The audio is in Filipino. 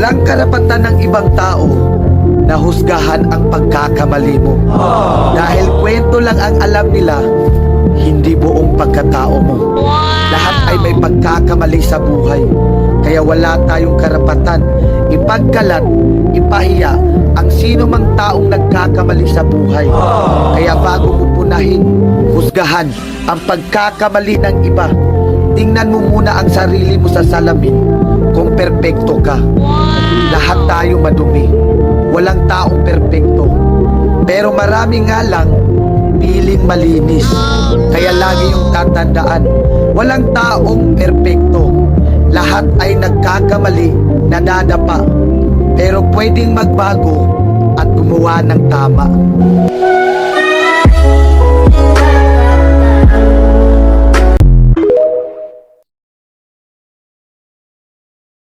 Walang karapatan ng ibang tao na husgahan ang pagkakamali mo. Dahil kwento lang ang alam nila, hindi buong pagkatao mo. Lahat ay may pagkakamali sa buhay. Kaya wala tayong karapatan ipagkalat, ipahiya ang sino mang taong nagkakamali sa buhay. Kaya bago mo punahin, husgahan ang pagkakamali ng iba, tingnan mo muna ang sarili mo sa salamin kung perpekto ka. Lahat tayo madumi. Walang taong perpekto. Pero marami nga lang piling malinis. Kaya lagi yung tatandaan, walang taong perpekto. Lahat ay nagkakamali, nadadapa. Pero pwedeng magbago at gumawa ng tama.